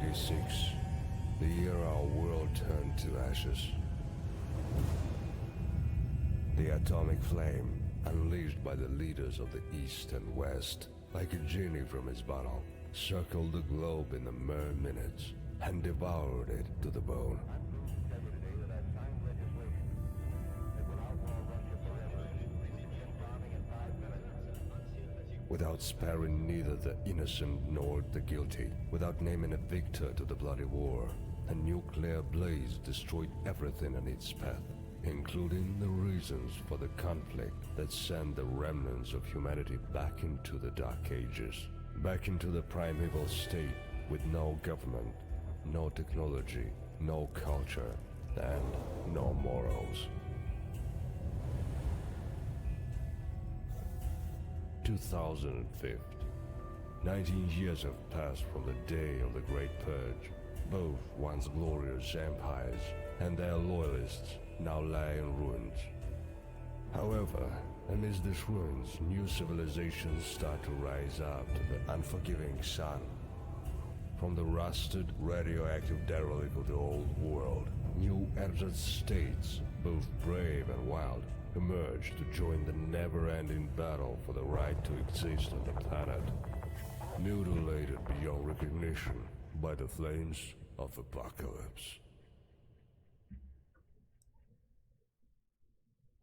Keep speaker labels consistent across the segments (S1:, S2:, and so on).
S1: 1986, the year our world turned to ashes. The atomic flame, unleashed by the leaders of the East and West, like a genie from his bottle, circled the globe in a mere minutes and devoured it to the bone. Without sparing neither the innocent nor the guilty, without naming a victor to the bloody war, a nuclear blaze destroyed everything in its path, including the reasons for the conflict that sent the remnants of humanity back into the Dark Ages, back into the primeval state with no government, no technology, no culture, and no morals. 2005. 19 years have passed from the day of the Great Purge. Both once glorious empires and their loyalists now lie in ruins. However, amidst these ruins, new civilizations start to rise up to the unforgiving sun. From the rusted, radioactive derelict of the old world, new entered states, both brave and wild, emerge to join the never-ending battle for the right to exist on the planet, mutilated beyond recognition by the flames of apocalypse.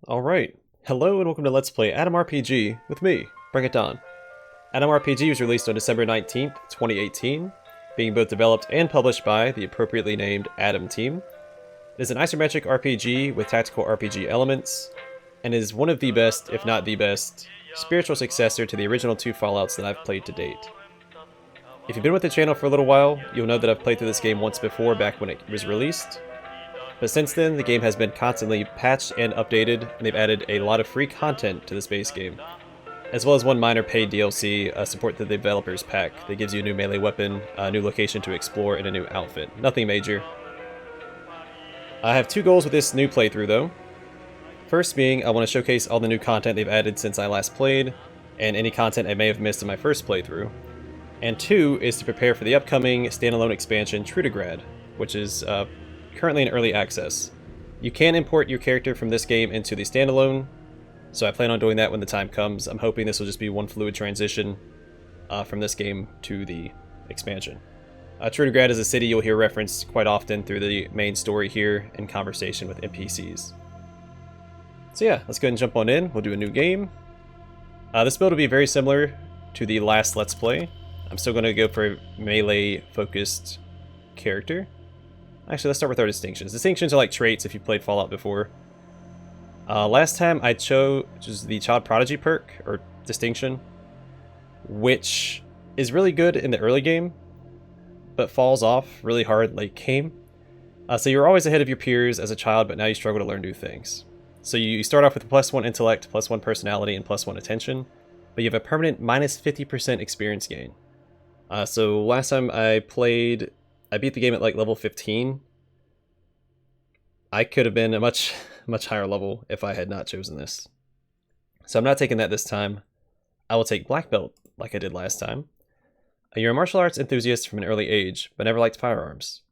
S2: Alright, hello and welcome to Let's Play Adam RPG with me, Bring It On. Adam RPG was released on December 19th, 2018, being both developed and published by the appropriately named Adam team. It is an isometric RPG with tactical RPG elements, and is one of the best, if not the best, spiritual successor to the original two Fallouts that I've played to date. If you've been with the channel for a little while, you'll know that I've played through this game once before back when it was released, but since then the game has been constantly patched and updated, and they've added a lot of free content to this base game, as well as one minor paid DLC, support the developers pack that gives you a new melee weapon, a new location to explore, and a new outfit. Nothing major. I have two goals with this new playthrough though. First being, I want to showcase all the new content they've added since I last played, and any content I may have missed in my first playthrough. And two is to prepare for the upcoming standalone expansion Trudegrad, which is currently in early access. You can import your character from this game into the standalone, so I plan on doing that when the time comes. I'm hoping this will just be one fluid transition from this game to the expansion. Trudegrad is a city you'll hear referenced quite often through the main story here in conversation with NPCs. So yeah, let's go ahead and jump on in. We'll do a new game. This build will be very similar to the last Let's Play. I'm still going to go for a melee-focused character. Actually, let's start with our distinctions. Distinctions are like traits if you played Fallout before. Last time I chose the Child Prodigy perk, or distinction, which is really good in the early game, but falls off really hard late game. So you're always ahead of your peers as a child, but now you struggle to learn new things. So you start off with +1 intellect, +1 personality, and +1 attention, but you have a permanent -50% experience gain. So last time I played, I beat the game at like level 15. I could have been a much higher level if I had not chosen this. So I'm not taking that this time. I will take Black Belt like I did last time. You're a martial arts enthusiast from an early age, but never liked firearms.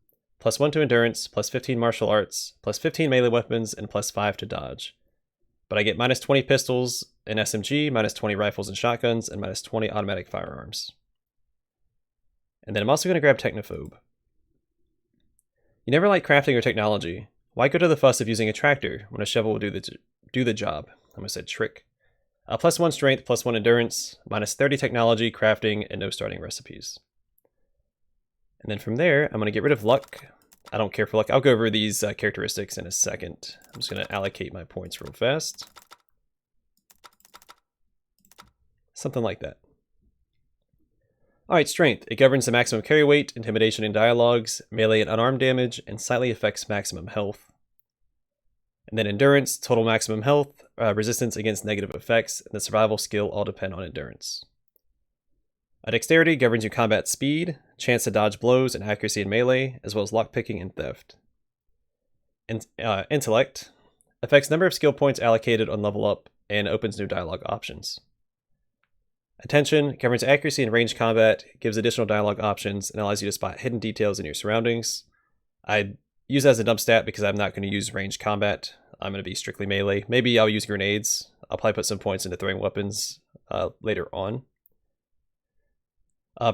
S2: +1 to endurance, +15 martial arts, +15 melee weapons, and +5 to dodge. But I get -20 pistols and SMG, -20 rifles and shotguns, and -20 automatic firearms. And then I'm also going to grab Technophobe. You never like crafting or technology. Why go to the fuss of using a tractor when a shovel will do the job? I almost said trick. +1 strength, +1 endurance, -30 technology, crafting, and no starting recipes. And then from there, I'm going to get rid of luck. I don't care for luck. I'll go over these characteristics in a second. I'm just going to allocate my points real fast. Something like that. Alright, strength. It governs the maximum carry weight, intimidation in dialogues, melee and unarmed damage, and slightly affects maximum health. And then endurance, total maximum health, resistance against negative effects, and the survival skill all depend on endurance. Dexterity governs your combat speed, chance to dodge blows, and accuracy in melee, as well as lockpicking and theft. Intellect affects number of skill points allocated on level up and opens new dialogue options. Attention governs accuracy and range combat, gives additional dialogue options, and allows you to spot hidden details in your surroundings. I use that as a dump stat because I'm not going to use range combat. I'm going to be strictly melee. Maybe I'll use grenades. I'll probably put some points into throwing weapons later on.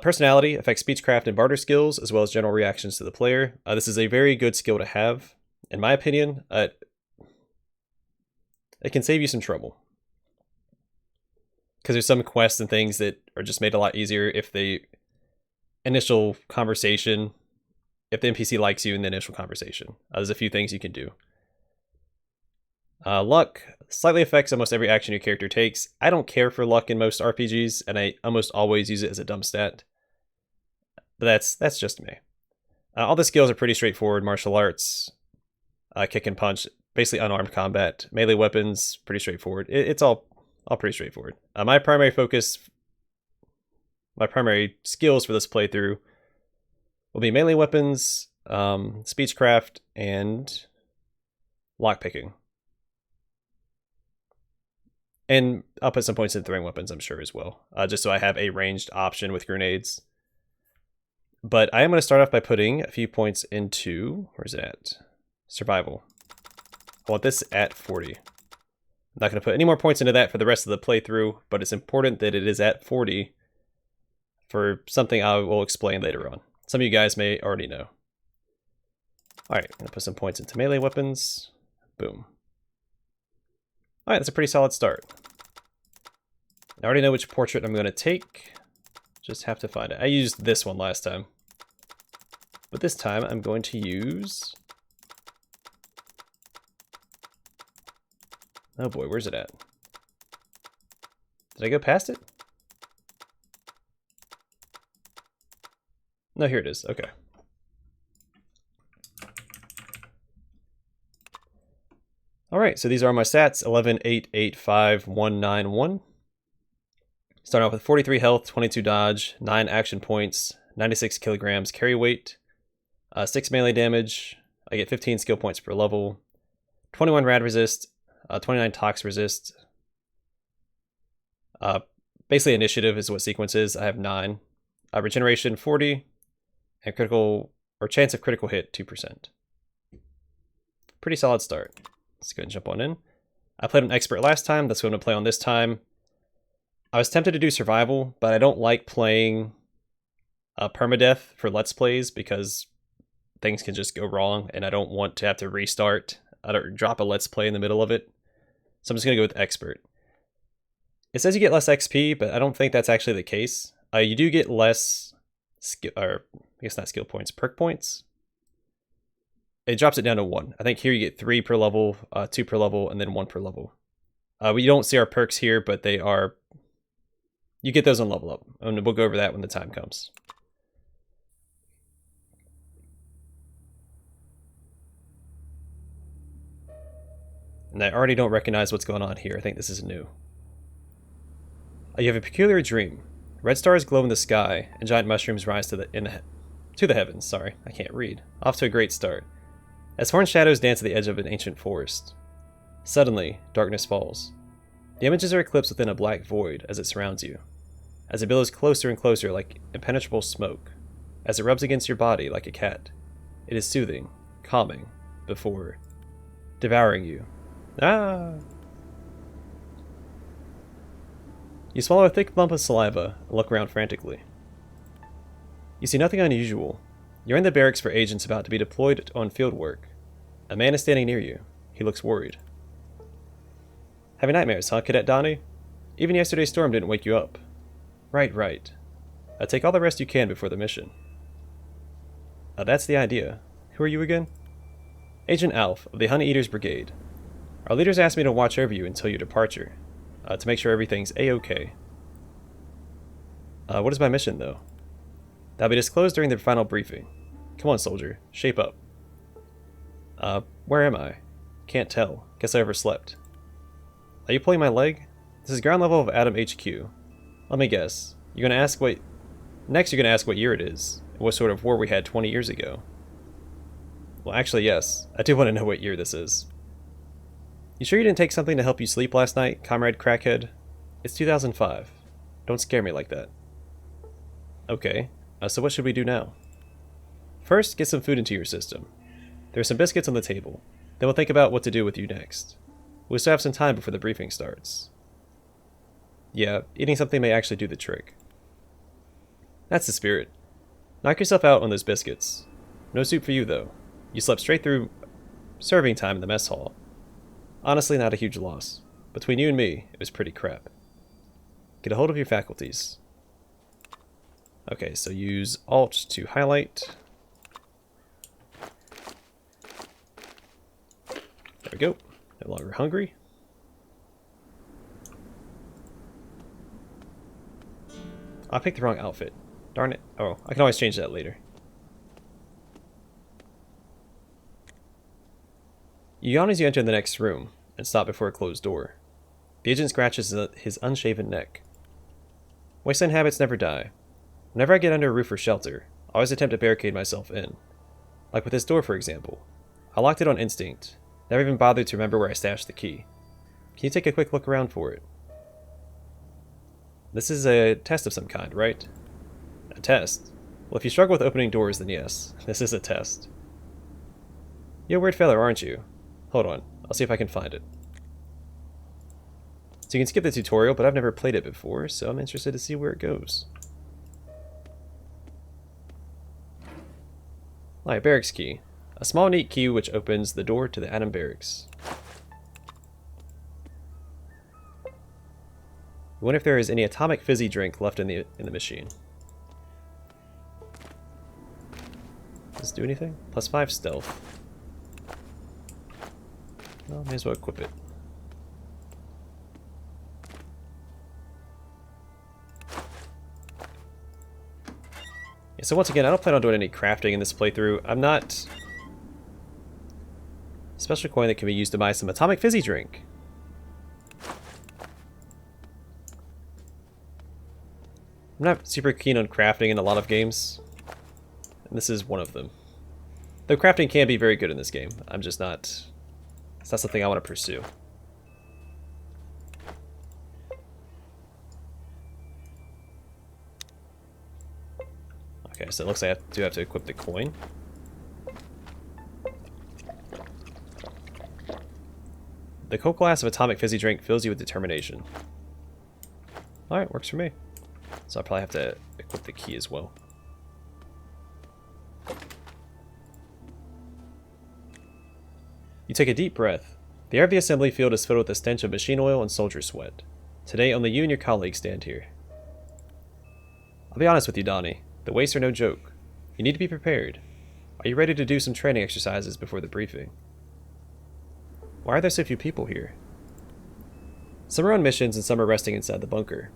S2: Personality affects speechcraft and barter skills, as well as general reactions to the player. This is a very good skill to have. In my opinion, it can save you some trouble. Because there's some quests and things that are just made a lot easier if the initial conversation, if the NPC likes you in the initial conversation. There's a few things you can do. Luck slightly affects almost every action your character takes. I don't care for luck in most RPGs, and I almost always use it as a dump stat. But that's just me. All the skills are pretty straightforward. Martial arts, kick and punch, basically unarmed combat. Melee weapons, pretty straightforward. It's all pretty straightforward. My primary skills for this playthrough will be melee weapons, speechcraft, and lockpicking. And I'll put some points in throwing weapons, I'm sure, as well, just so I have a ranged option with grenades. But I am going to start off by putting a few points into, where's it at? Survival. I want this at 40. I'm not going to put any more points into that for the rest of the playthrough, but it's important that it is at 40 for something I will explain later on. Some of you guys may already know. Alright, I'm going to put some points into melee weapons. Boom. Alright, that's a pretty solid start. I already know which portrait I'm going to take. Just have to find it. I used this one last time. But this time I'm going to use... Oh boy, where's it at? Did I go past it? No, here it is. Okay. Alright, so these are my stats. 11, 8, 8, 5, 1, 9, 1. Starting off with 43 health, 22 dodge, 9 action points, 96 kilograms carry weight, 6 melee damage. I get 15 skill points per level, 21 rad resist, 29 tox resist. Basically initiative is what sequence is. I have 9. Regeneration 40, and critical, or chance of critical hit 2%. Pretty solid start. Let's go ahead and jump on in. I played an expert last time, that's what I'm going to play on this time. I was tempted to do survival, but I don't like playing permadeath for Let's Plays because things can just go wrong, and I don't want to have to restart. I don't drop a Let's Play in the middle of it. So I'm just going to go with expert. It says you get less XP, but I don't think that's actually the case. You do get less, or I guess not skill points, perk points. It drops it down to 1. I think here you get 3 per level, 2 per level, and then 1 per level. We don't see our perks here, but they are... You get those on level up, and we'll go over that when the time comes. And I already don't recognize what's going on here. I think this is new. You have a peculiar dream. Red stars glow in the sky, and giant mushrooms rise to the heavens. Sorry, I can't read. Off to a great start. As horned shadows dance at the edge of an ancient forest. Suddenly, darkness falls. The images are eclipsed within a black void as it surrounds you. As it billows closer and closer like impenetrable smoke. As it rubs against your body like a cat. It is soothing, calming, before devouring you. Ah! You swallow a thick lump of saliva and look around frantically. You see nothing unusual. You're in the barracks for agents about to be deployed on field work. A man is standing near you. He looks worried. Having nightmares, huh, Cadet Donnie? Even yesterday's storm didn't wake you up. Right. Take all the rest you can before the mission. That's the idea. Who are you again? Agent Alf of the Honey Eaters Brigade. Our leaders asked me to watch over you until your departure, to make sure everything's A-okay. What is my mission, though? That'll be disclosed during the final briefing. Come on, soldier. Shape up. Where am I? Can't tell. Guess I overslept. Are you pulling my leg? This is ground level of Adam HQ. Let me guess. You're gonna ask what... Next, you're gonna ask what year it is, and what sort of war we had 20 years ago. Well, actually, yes. I do want to know what year this is. You sure you didn't take something to help you sleep last night, Comrade Crackhead? It's 2005. Don't scare me like that. Okay, so what should we do now? First, get some food into your system. There are some biscuits on the table. Then we'll think about what to do with you next. We still have some time before the briefing starts. Yeah, eating something may actually do the trick. That's the spirit. Knock yourself out on those biscuits. No soup for you, though. You slept straight through serving time in the mess hall. Honestly, not a huge loss. Between you and me, it was pretty crap. Get a hold of your faculties. Okay, so use Alt to highlight. There we go. No longer hungry. I picked the wrong outfit. Darn it. Oh, I can always change that later. You yawn as you enter the next room and stop before a closed door. The agent scratches his unshaven neck. Wasteland habits never die. Whenever I get under a roof or shelter, I always attempt to barricade myself in. Like with this door, for example. I locked it on instinct. Never even bothered to remember where I stashed the key. Can you take a quick look around for it? This is a test of some kind, right? A test? Well, if you struggle with opening doors, then yes, this is a test. You're a weird fella, aren't you? Hold on, I'll see if I can find it. So you can skip the tutorial, but I've never played it before, so I'm interested to see where it goes. Alright, barracks key. A small neat key which opens the door to the Atom barracks. I wonder if there is any atomic fizzy drink left in the machine. Does this do anything? +5 stealth. Well, may as well equip it. Yeah, so once again, I don't plan on doing any crafting in this playthrough. I'm not... Special coin that can be used to buy some atomic fizzy drink. I'm not super keen on crafting in a lot of games. And this is one of them. Though crafting can be very good in this game. I'm just not... It's not something I want to pursue. Okay, so it looks like I do have to equip the coin. The Coke glass of atomic fizzy drink fills you with determination. Alright, works for me. So I'll probably have to equip the key as well. You take a deep breath. The air of the assembly field is filled with the stench of machine oil and soldier sweat. Today, only you and your colleagues stand here. I'll be honest with you, Donnie. The wastes are no joke. You need to be prepared. Are you ready to do some training exercises before the briefing? Why are there so few people here? Some are on missions and some are resting inside the bunker.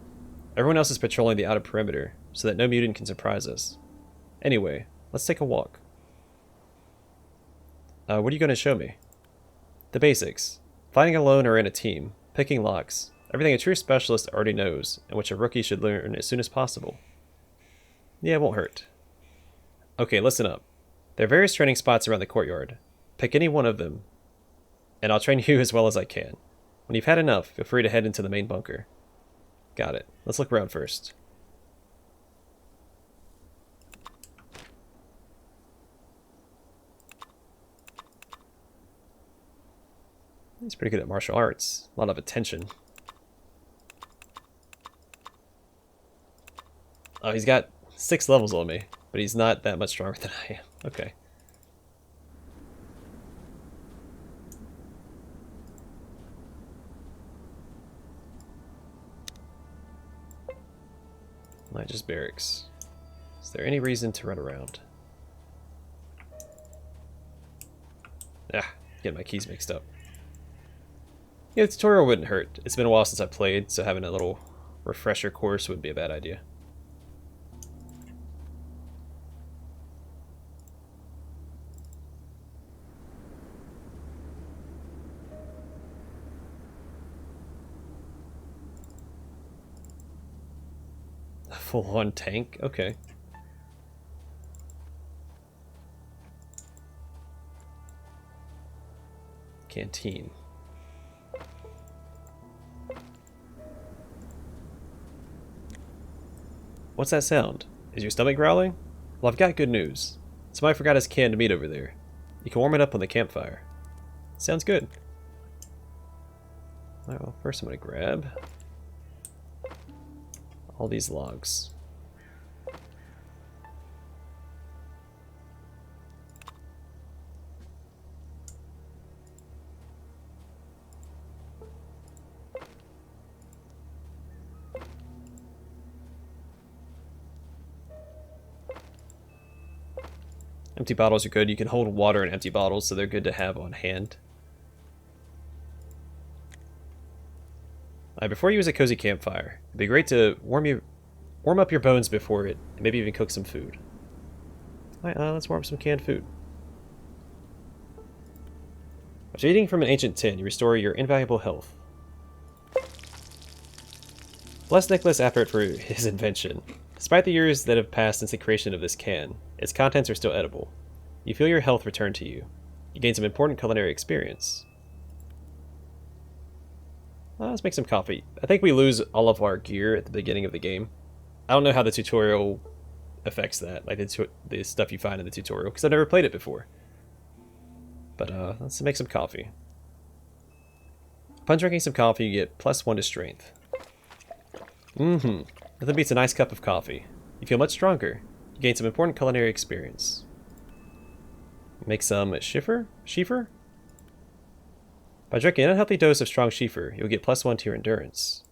S2: Everyone else is patrolling the outer perimeter, so that no mutant can surprise us. Anyway, let's take a walk. What are you going to show me? The basics. Fighting alone or in a team, picking locks, everything a true specialist already knows, and which a rookie should learn as soon as possible. Yeah, it won't hurt. Okay, listen up. There are various training spots around the courtyard. Pick any one of them, and I'll train you as well as I can. When you've had enough, feel free to head into the main bunker. Got it. Let's look around first. He's pretty good at martial arts. A lot of attention. Oh, he's got 6 levels on me, but he's not that much stronger than I am. Okay. Not just barracks. Is there any reason to run around? Ah, getting my keys mixed up. Yeah, the tutorial wouldn't hurt. It's been a while since I played, so having a little refresher course wouldn't be a bad idea. A full-on tank? Okay. Canteen. What's that sound? Is your stomach growling? Well, I've got good news. Somebody forgot his canned meat over there. You can warm it up on the campfire. Sounds good. Alright, well, first I'm going to grab all these logs. Empty bottles are good. You can hold water in empty bottles, so they're good to have on hand. Before you use a cozy campfire, it'd be great to warm up your bones before it, and maybe even cook some food. Alright, let's warm up some canned food. After eating from an ancient tin, you restore your invaluable health. Bless Nicholas Appert for his invention. Despite the years that have passed since the creation of this can, its contents are still edible. You feel your health return to you. You gain some important culinary experience. Let's make some coffee. I think we lose all of our gear at the beginning of the game. I don't know how the tutorial affects that, like the stuff you find in the tutorial, because I've never played it before. But let's make some coffee. Upon drinking some coffee, you get +1 to strength. Nothing beats a nice cup of coffee. You feel much stronger. You gain some important culinary experience. Make some Schiefer? By drinking an unhealthy dose of strong Schiefer, you'll get +1 to your endurance.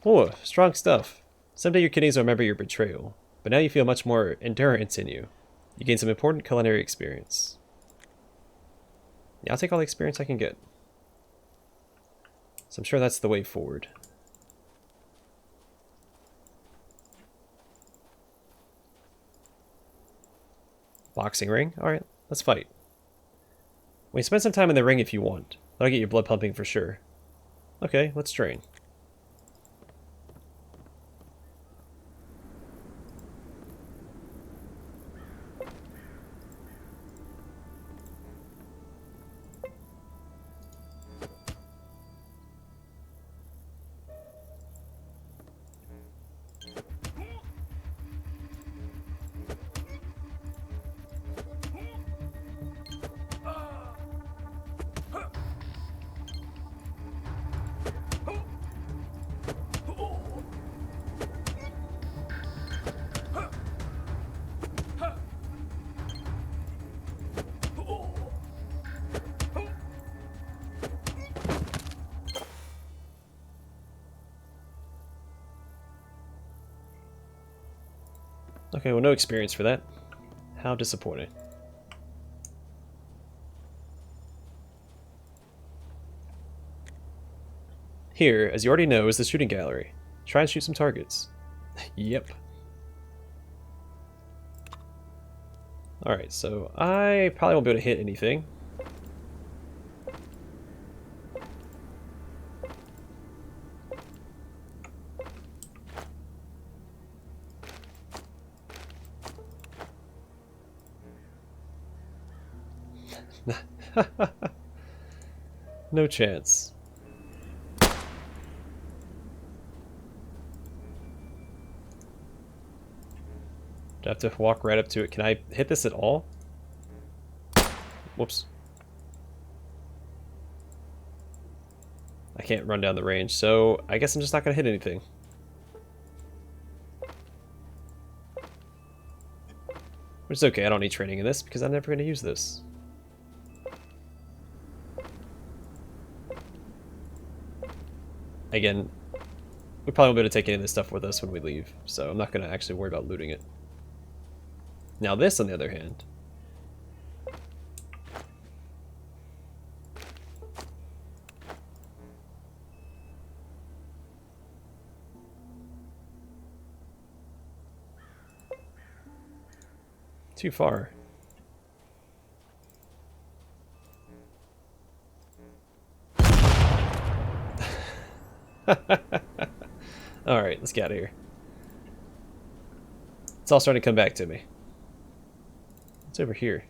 S2: Oh, strong stuff. Someday your kidneys will remember your betrayal, but now you feel much more endurance in you. You gain some important culinary experience. Yeah, I'll take all the experience I can get. So I'm sure that's the way forward. Boxing ring? Alright, let's fight. Well, you spend some time in the ring if you want. That'll get your blood pumping for sure. Okay, let's train. Okay, well, no experience for that. How disappointing. Here, as you already know, is the shooting gallery. Try and shoot some targets. Yep. Alright, so I probably won't be able to hit anything. No chance. Do I have to walk right up to it? Can I hit this at all? Whoops. I can't run down the range, so I guess I'm just not going to hit anything. Which is okay, I don't need training in this because I'm never going to use this. Again, we probably won't be able to take any of this stuff with us when we leave, so I'm not going to actually worry about looting it. Now this, on the other hand. Too far. Alright, let's get out of here. It's all starting to come back to me. What's over here?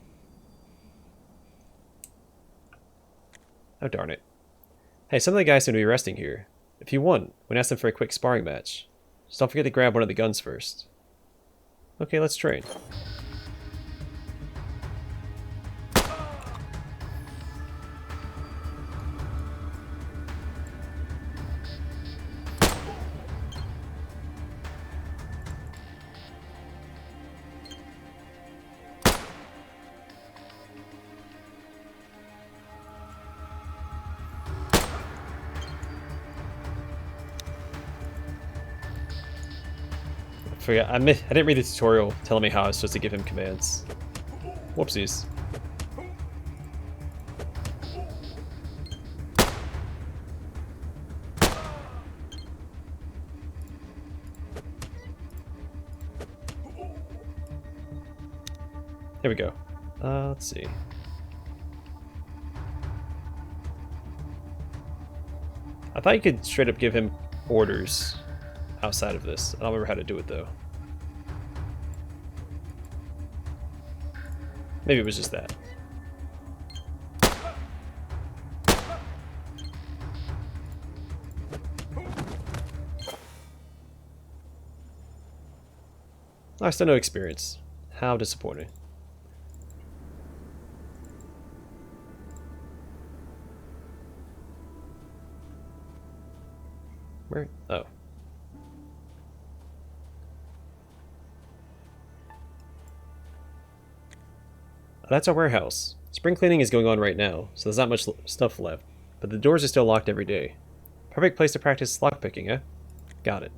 S2: Oh, darn it. Hey, some of the guys seem to be resting here. If you want, we can ask them for a quick sparring match. Just don't forget to grab one of the guns first. Okay, let's train. I didn't read the tutorial telling me how I was supposed to give him commands. Whoopsies. Here we go. Let's see. I thought you could straight up give him orders outside of this. I don't remember how to do it though. Maybe it was just that. I still no experience. How disappointing. Where? Oh. That's our warehouse. Spring cleaning is going on right now, so there's not much stuff left, but the doors are still locked every day. Perfect place to practice lockpicking, eh? Got it.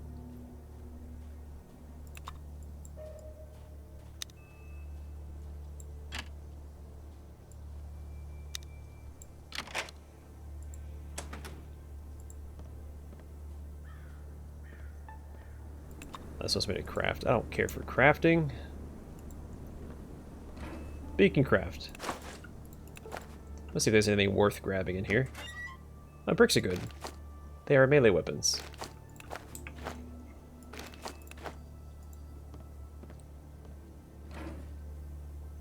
S2: That's supposed to be a craft. I don't care for crafting. Beacon craft. Let's see if there's anything worth grabbing in here. Oh, bricks are good. They are melee weapons.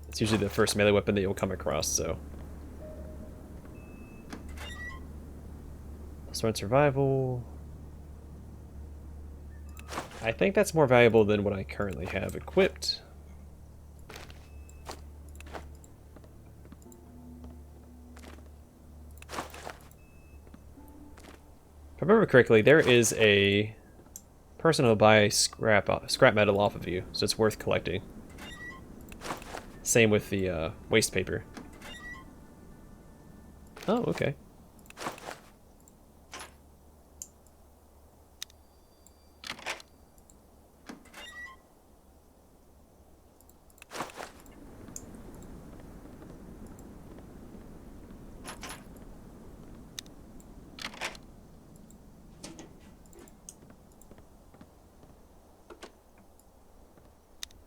S2: It's usually the first melee weapon that you'll come across, so. +1 survival. I think that's more valuable than what I currently have equipped. If I remember correctly, there is a person who'll buy scrap metal off of you, so it's worth collecting. Same with the waste paper. Oh, okay.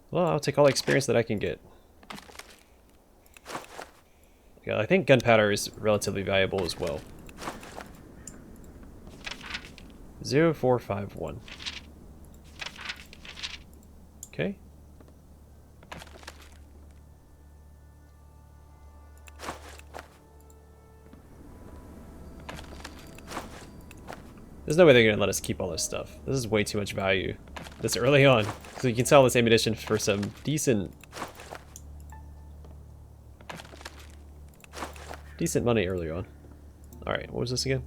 S2: Well, I'll take all the experience that I can get. Yeah, I think gunpowder is relatively valuable as well. 0451. Okay. There's no way they're going to let us keep all this stuff. This is way too much value this early on. So you can sell this ammunition for some decent money early on. Alright, what was this again?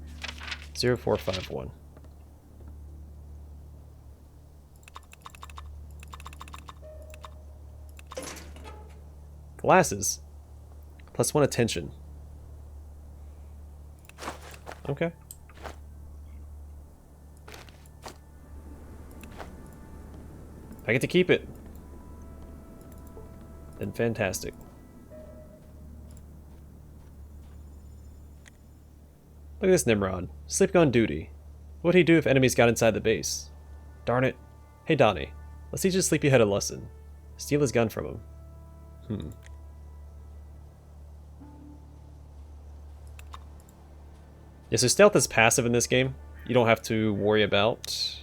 S2: 0451. Glasses. +1 attention. Okay. If I get to keep it, then fantastic. Look at this Nimrod, sleeping on duty. What would he do if enemies got inside the base? Darn it. Hey Donnie, let's teach this sleepyhead a lesson. Steal his gun from him. Yeah, so stealth is passive in this game. You don't have to worry about...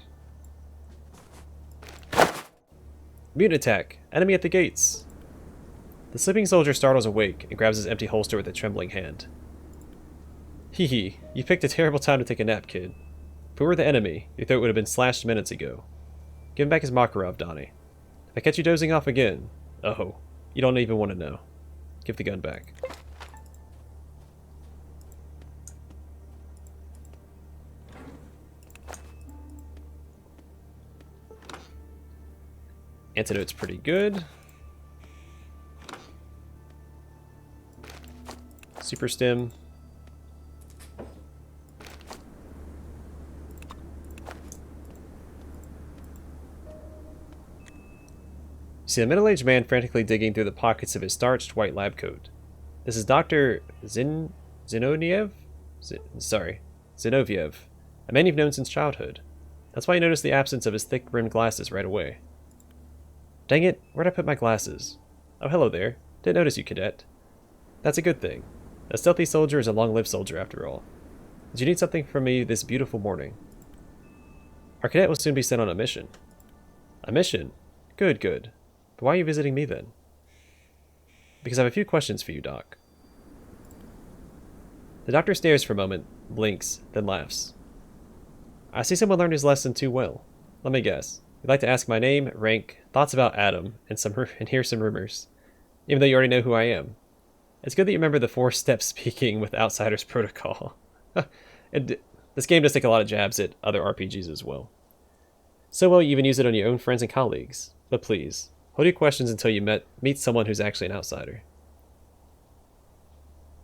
S2: Mutant attack! Enemy at the gates! The sleeping soldier startles awake and grabs his empty holster with a trembling hand. Hee hee, you picked a terrible time to take a nap, kid. If we were the enemy, your throat would have been slashed minutes ago. Give him back his Makarov, Donnie. If I catch you dozing off again... Oh, you don't even want to know. Give the gun back. Antidote's pretty good. Super stim. You see a middle-aged man frantically digging through the pockets of his starched white lab coat. This is Dr. Zinoviev, a man you've known since childhood. That's why you noticed the absence of his thick-rimmed glasses right away. Dang it, where'd I put my glasses? Oh, hello there. Didn't notice you, cadet. That's a good thing. A stealthy soldier is a long-lived soldier, after all. Did you need something from me this beautiful morning? Our cadet will soon be sent on a mission. A mission? Good, good. But why are you visiting me, then? Because I have a few questions for you, Doc. The doctor stares for a moment, blinks, then laughs. I see someone learned his lesson too well. Let me guess. You'd like to ask my name, rank, thoughts about Adam, and hear some rumors. Even though you already know who I am. It's good that you remember the 4-step speaking with outsiders protocol. And this game does take a lot of jabs at other RPGs as well. So well you even use it on your own friends and colleagues. But please, hold your questions until you meet someone who's actually an outsider.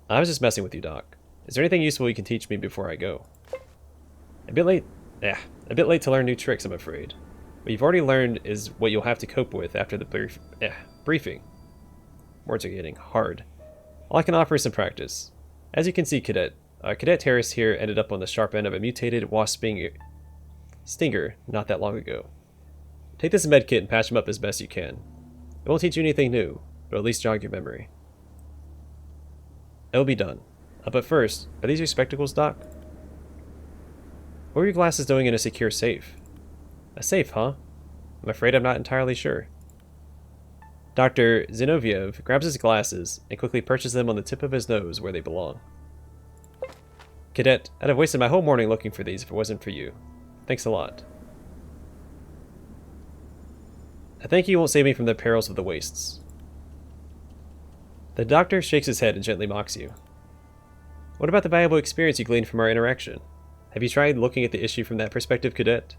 S2: I was just messing with you, Doc. Is there anything useful you can teach me before I go? A bit late to learn new tricks, I'm afraid. What you've already learned is what you'll have to cope with after the briefing. Words are getting hard. All I can offer is some practice. As you can see, Cadet Terrace here ended up on the sharp end of a mutated wasp stinger not that long ago. Take this medkit and patch him up as best you can. It won't teach you anything new, but at least jog your memory. It'll be done. But first, are these your spectacles, Doc? What were your glasses doing in a secure safe? A safe, huh? I'm afraid I'm not entirely sure. Dr. Zinoviev grabs his glasses and quickly perches them on the tip of his nose where they belong. Cadet, I'd have wasted my whole morning looking for these if it wasn't for you. Thanks a lot. I think you won't save me from the perils of the wastes. The doctor shakes his head and gently mocks you. What about the valuable experience you gleaned from our interaction? Have you tried looking at the issue from that perspective, Cadet?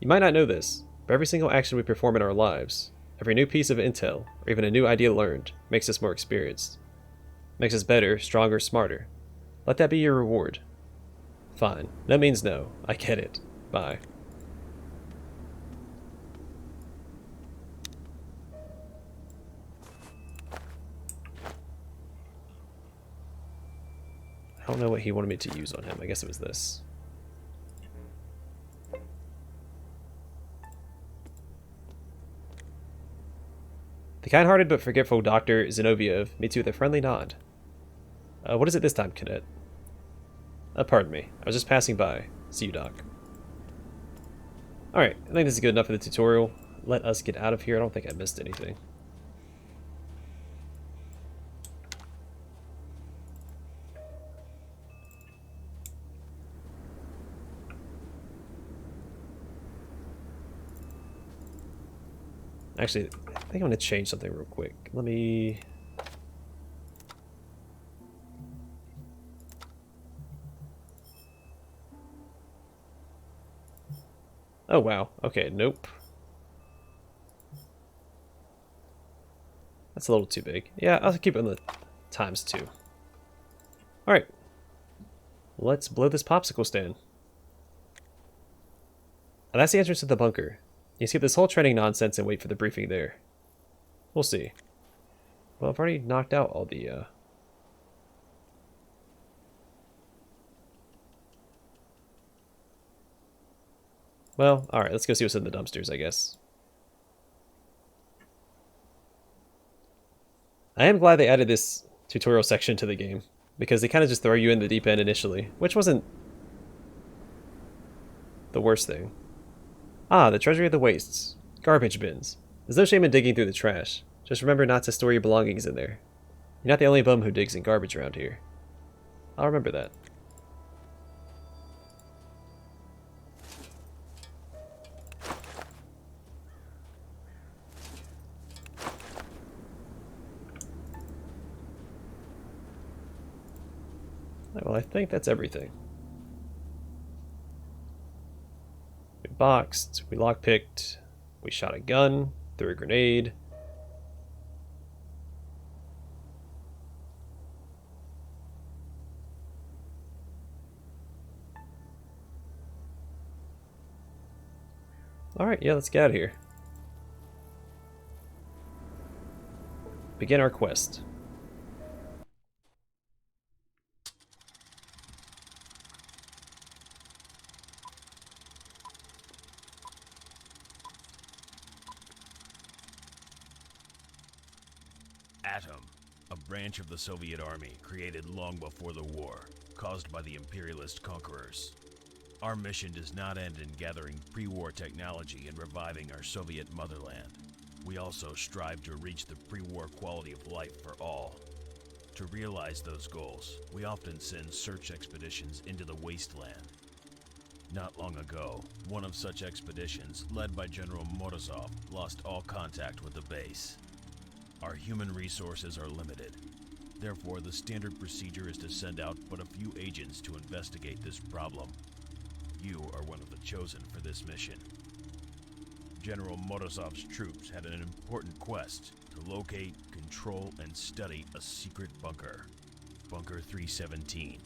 S2: You might not know this, but every single action we perform in our lives, every new piece of intel, or even a new idea learned, makes us more experienced. Makes us better, stronger, smarter. Let that be your reward. Fine. No means no. I get it. Bye. I don't know what he wanted me to use on him. I guess it was this. The kind-hearted but forgetful Dr. Zinoviev meets you with a friendly nod. What is it this time, Cadet? Pardon me. I was just passing by. See you, Doc. Alright, I think this is good enough for the tutorial. Let us get out of here. I don't think I missed anything. Actually, I think I'm going to change something real quick. Let me... Oh, wow. Okay, nope. That's a little too big. Yeah, I'll keep it on the ×2. Alright. Let's blow this popsicle stand. And that's the entrance to the bunker. You skip this whole training nonsense and wait for the briefing there. We'll see. Well, I've already knocked out all the, Well, alright, let's go see what's in the dumpsters, I guess. I am glad they added this tutorial section to the game, because they kind of just throw you in the deep end initially, which wasn't the worst thing. Ah, the treasury of the wastes. Garbage bins. There's no shame in digging through the trash. Just remember not to store your belongings in there. You're not the only bum who digs in garbage around here. I'll remember that. Well, I think that's everything. We boxed, we lockpicked, we shot a gun, threw a grenade. Alright, yeah, let's get out of here. Begin our quest.
S3: Atom, a branch of the Soviet Army created long before the war, caused by the imperialist conquerors. Our mission does not end in gathering pre-war technology and reviving our Soviet motherland. We also strive to reach the pre-war quality of life for all. To realize those goals, we often send search expeditions into the wasteland. Not long ago, one of such expeditions, led by General Morozov, lost all contact with the base. Our human resources are limited. Therefore, the standard procedure is to send out but a few agents to investigate this problem. You are one of the chosen for this mission. General Morozov's troops had an important quest to locate, control, and study a secret bunker. Bunker 317.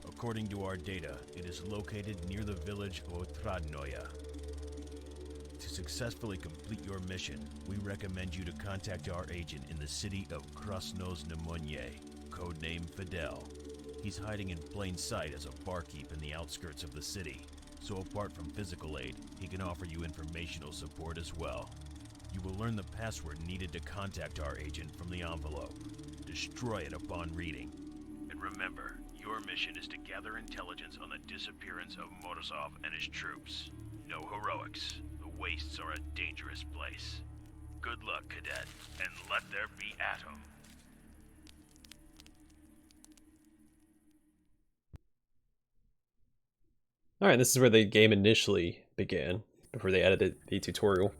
S3: According to our data, it is located near the village of Otradnoye. To successfully complete your mission, we recommend you to contact our agent in the city of Krasnoznamenye, codename Fidel. He's hiding in plain sight as a barkeep in the outskirts of the city, so apart from physical aid, he can offer you informational support as well. You will learn the password needed to contact our agent from the envelope. Destroy it upon reading. And remember, your mission is to gather intelligence on the disappearance of Morozov and his troops. No heroics. The wastes are a dangerous place. Good luck, Cadet, and let there be Atom.
S2: Alright, this is where the game initially began, before they added the tutorial.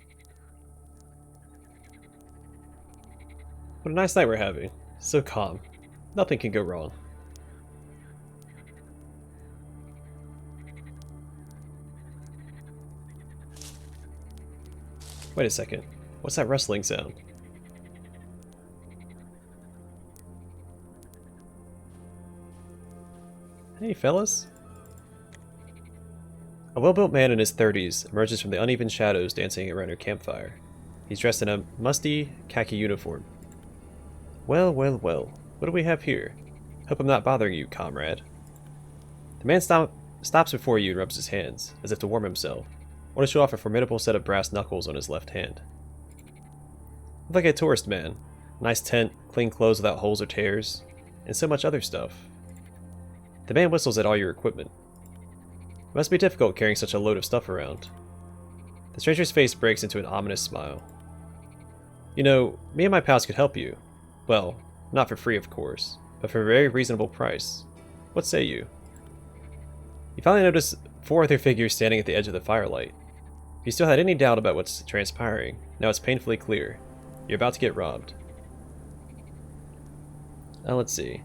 S2: What a nice night we're having. So calm. Nothing can go wrong. Wait a second. What's that rustling sound? Hey, fellas. A well-built man in his 30s emerges from the uneven shadows dancing around a campfire. He's dressed in a musty khaki uniform. Well, well, well. What do we have here? Hope I'm not bothering you, comrade. The man stops before you and rubs his hands, as if to warm himself. I want to show off a formidable set of brass knuckles on his left hand. Look like a tourist man. Nice tent, clean clothes without holes or tears, and so much other stuff. The man whistles at all your equipment. It must be difficult carrying such a load of stuff around. The stranger's face breaks into an ominous smile. You know, me and my pals could help you. Well, not for free, of course, but for a very reasonable price. What say you? You finally notice 4 other figures standing at the edge of the firelight. If you still had any doubt about what's transpiring, now it's painfully clear. You're about to get robbed. Now let's see.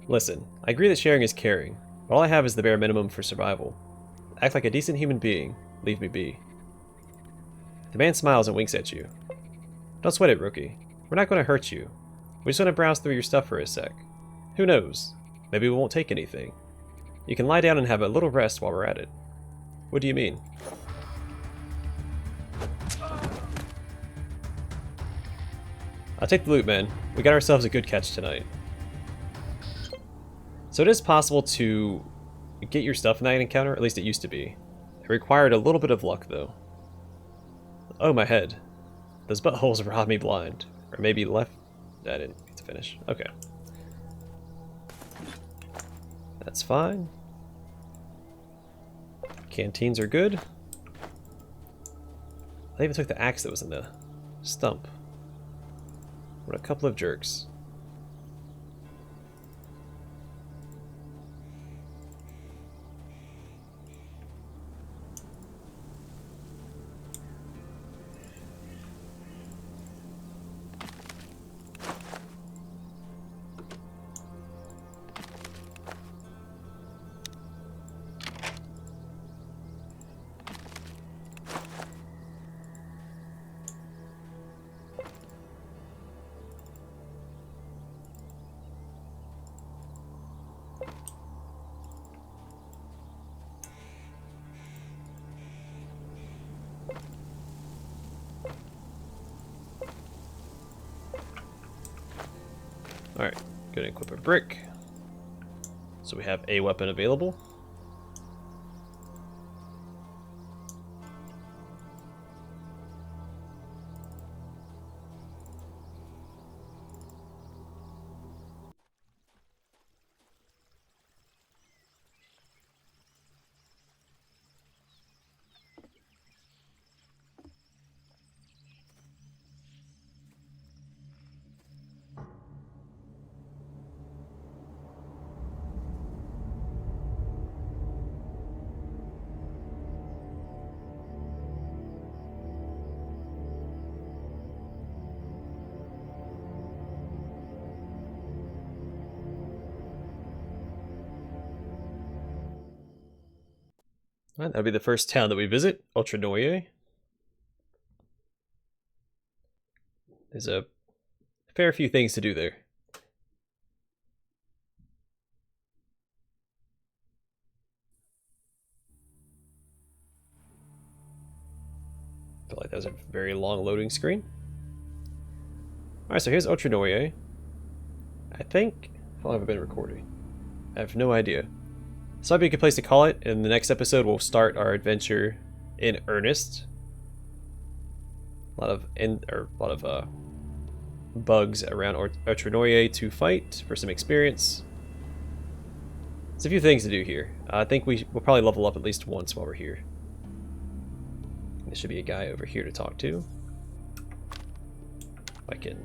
S2: Listen, I agree that sharing is caring, but all I have is the bare minimum for survival. Act like a decent human being. Leave me be. The man smiles and winks at you. Don't sweat it, rookie. We're not going to hurt you. We just want to browse through your stuff for a sec. Who knows? Maybe we won't take anything. You can lie down and have a little rest while we're at it. What do you mean? I'll take the loot, man. We got ourselves a good catch tonight. So it is possible to get your stuff in that encounter, at least it used to be. It required a little bit of luck, though. Oh, my head. Those buttholes robbed me blind. Or maybe left... I didn't get to finish. Okay. That's fine. Canteens are good. I even took the axe that was in the stump. What a couple of jerks. Alright, go to equip a brick. So we have a weapon available. Alright, that'll be the first town that we visit, Ultranoye. There's a fair few things to do there. I feel like that was a very long loading screen. Alright, so here's Ultranoye. I think... How long have I been recording? I have no idea. So that'd be a good place to call it. In the next episode, we'll start our adventure in earnest. A lot of bugs around Ultranoye to fight for some experience. There's a few things to do here. I think we'll probably level up at least once while we're here. There should be a guy over here to talk to. If I can...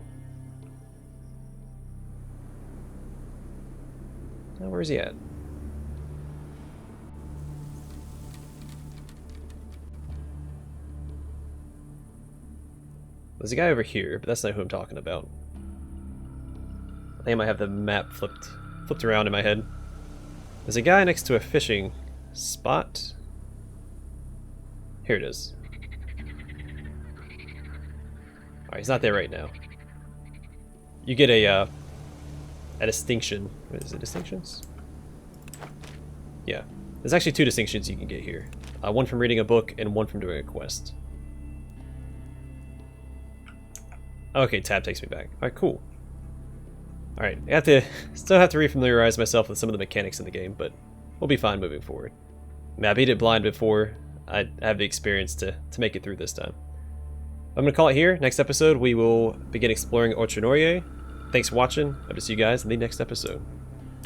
S2: Oh, where's he at? There's a guy over here, but that's not who I'm talking about. I think I might have the map flipped around in my head. There's a guy next to a fishing spot. Here it is. Alright, he's not there right now. You get a distinction. What is it, distinctions? Yeah. There's actually 2 distinctions you can get here. One from reading a book and one from doing a quest. Okay, tab takes me back. Alright, cool. Alright, still have to refamiliarize myself with some of the mechanics in the game, but we'll be fine moving forward. I mean, I beat it blind before. I have the experience to make it through this time. I'm going to call it here. Next episode, we will begin exploring Ultranoye. Thanks for watching. Hope to see you guys in the next episode.